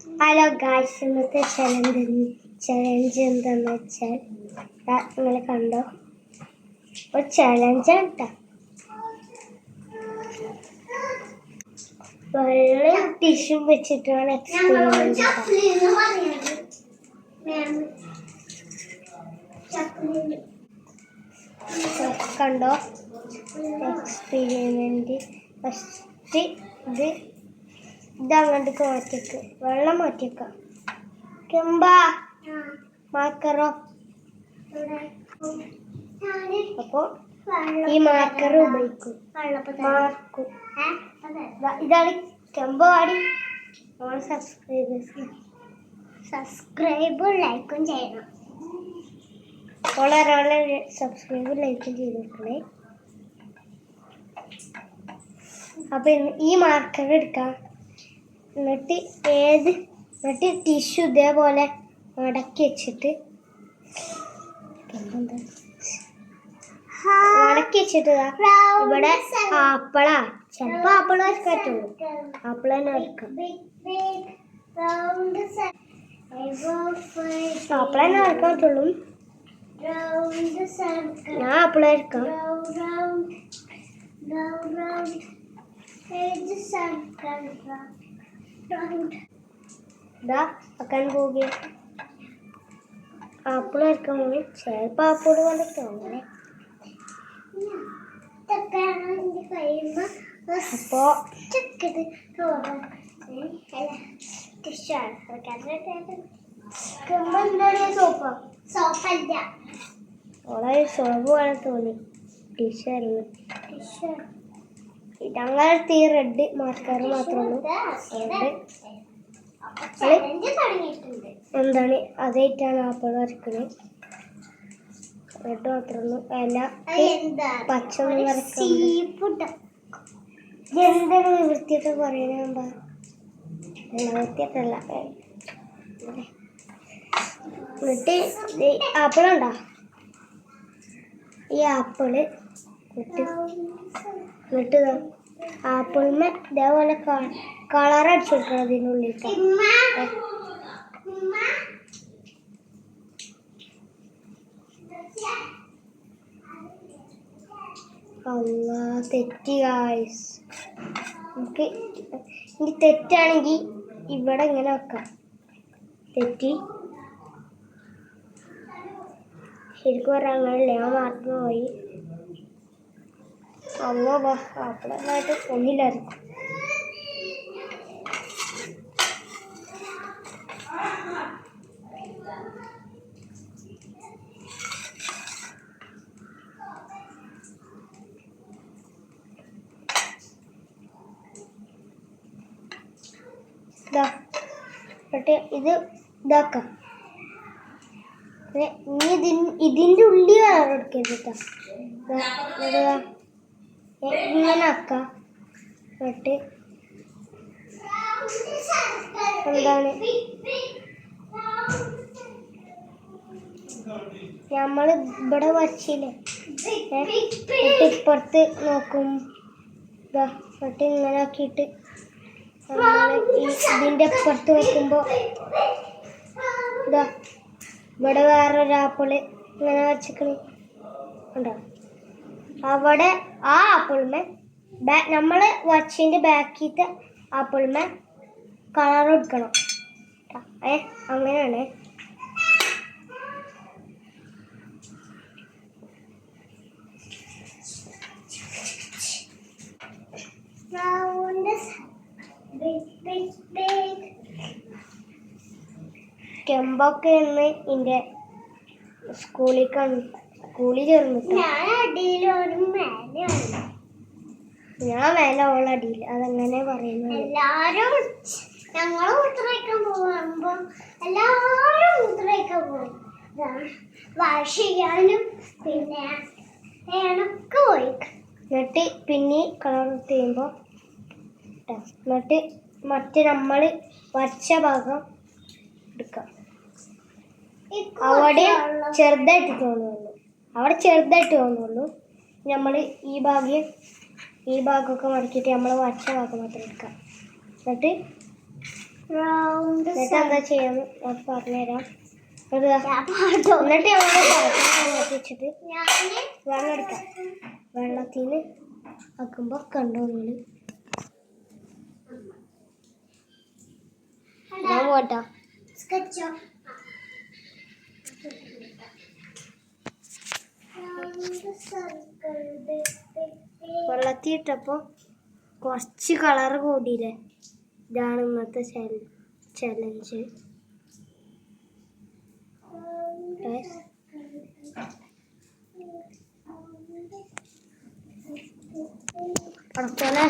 Hello guys, ഇന്നത്തെ challenge എന്താണെന്ന് വെച്ചാൽ നിങ്ങൾ കണ്ടോ, ഒരു ചലഞ്ചാണ് കേട്ടോ. വെള്ളം ടിഷ്യൂ വെച്ചിട്ടാണ് എക്സ്പെരിമെന്റ്. കണ്ടോ എക്സ്പെരിമെന്റ്. ഫസ്റ്റ് ഇതങ്ങോട്ടേക്ക് മാറ്റിയേക്ക്, വെള്ളം മാറ്റിയേക്കാം. കെമ്പാ മാർക്കറോ, അപ്പോ ഈ മാർക്കർ ഉപയോഗിക്കും. മാർക്കും ഇതാണ് കെമ്പ പാടി. നമ്മൾ സബ്സ്ക്രൈബ് ലൈക്കും ചെയ്യണം. ഒരാളെ സബ്സ്ക്രൈബ് ലൈക്കും ചെയ്തിട്ടുള്ളേ. അപ്പൊ ഈ മാർക്കർ എടുക്കാം. എന്നിട്ട് ടിഷ്യൂ ഇതേപോലെ മടക്കി വെച്ചിട്ട് ഇവിടെ ആപ്പിളാ, ചിലപ്പോ ആപ്പിൾ വരക്കറ്റുള്ളൂ. ആപ്പിൾ തന്നെ വരക്കാം. ആപ്പിൾ തന്നെ വരക്കാൻ പറ്റുള്ളൂ. ഞാൻ ആപ്പിൾ വരക്കാം. ആക്കാൻ പോകുക. ആപ്പിൾ വരക്കാൻ പോയി. ചിലപ്പോ ആപ്പിൾ വരക്കാം. അങ്ങനെ അപ്പോ ഓളെ സോപ്പ് വേണം തോന്നി. ടിഷ്യൂ ഞങ്ങളടുത്ത് ഈ റെഡ് മാർക്കർ മാത്രമേ ഉള്ളൂ. എന്താണ് അതായിട്ടാണ് ആപ്പിൾ വരക്കുന്നത്. റെഡ് മാത്രമേ എല്ലാ പച്ചൊന്നും വരക്കുന്നത്. എന്താണ് വൃത്തിയൊക്കെ പറയണ? വൃത്തിയൊക്കെയല്ല. എന്നിട്ട് ആപ്പിളുണ്ടോ, ഈ ആപ്പിള് എന്നിട്ട് ആപ്പിളിന് ഇതേപോലെ കളർ അടിച്ചു കൊടുക്കണം അതിനുള്ളിൽ. അല്ലാ, തെറ്റി ഗായ്സ്. നമുക്ക് ഇനി തെറ്റാണെങ്കിൽ ഇവിടെ ഇങ്ങനെ വെക്കാം. തെറ്റി ശരിക്കും പറയാൻ അങ്ങനെയല്ല, ഞാൻ മറന്നു പോയി. അമ്മ അപ്പോഴായിട്ട് ഒന്നില്ലായിരുന്നു. ഇത് ഇതാക്കാം. ഇനി ഇതിൻ്റെ ഉള്ളിൽ കളർ എടുക്കരുത് കേട്ടോ. ഇങ്ങനെ ആക്കാം. എന്നിട്ട് എന്താണ് നമ്മൾ ഇവിടെ വച്ചില്ലേ, എന്നിട്ട് ഇപ്പുറത്ത് നോക്കും. എന്നിട്ട് ഇങ്ങനെ ആക്കിയിട്ട് ഇതിൻ്റെ അപ്പുറത്ത് വെക്കുമ്പോൾ ഇവിടെ വേറൊരു ആപ്പിള് ഇങ്ങനെ വച്ചിക്കണേ ഉണ്ടോ. അവിടെ ആ ആപ്പിളിമേ നമ്മൾ വച്ചിൻ്റെ ബാക്കിത്തെ ആപ്പിളിമേ കളർ എടുക്കണം. അങ്ങനെയാണ്. കെമ്പൊക്കെ ഇന്ന് എൻ്റെ സ്കൂളിൽ ചേർന്നിട്ട് ഞാൻ മേലെ ഓളടിയിൽ. അതെങ്ങനെ പറയുന്നത്? എല്ലാരും ഞങ്ങൾ മൂത്രമൊഴിക്കാൻ പോകുമ്പോ എല്ലാരും മൂത്രമൊഴിക്കാൻ പോകും. വാഷ് ചെയ്യാനും പിന്നെ എനക്ക് പോയി. എന്നിട്ട് പിന്നെ കളർ ചെയ്യുമ്പോൾ എന്നിട്ട് മറ്റേ നമ്മൾ വച്ച ഭാഗം എടുക്കാം. അവിടെ ചെറുതായിട്ട് തോന്നുള്ളൂ. നമ്മൾ ഈ ഭാഗമൊക്കെ മടക്കിയിട്ട് നമ്മൾ വച്ച ഭാഗം മാത്രം എടുക്കാം. എന്നിട്ട് എന്നിട്ട് എന്താ ചെയ്യാന്ന് പറഞ്ഞുതരാം. എന്നിട്ട് വെച്ചിട്ട് വെള്ളം എടുക്കാം. വെള്ളത്തിൽ ആക്കുമ്പോൾ കണ്ടോ നിങ്ങൾ ഞാൻ പോട്ടാ. വെള്ളത്തിൽ ഇട്ടപ്പോൾ കുറച്ച് കളറ് കൂടിയില്ലേ. ഇതാണ് ഇന്നത്തെ ചലഞ്ച്. അടുത്തോലെ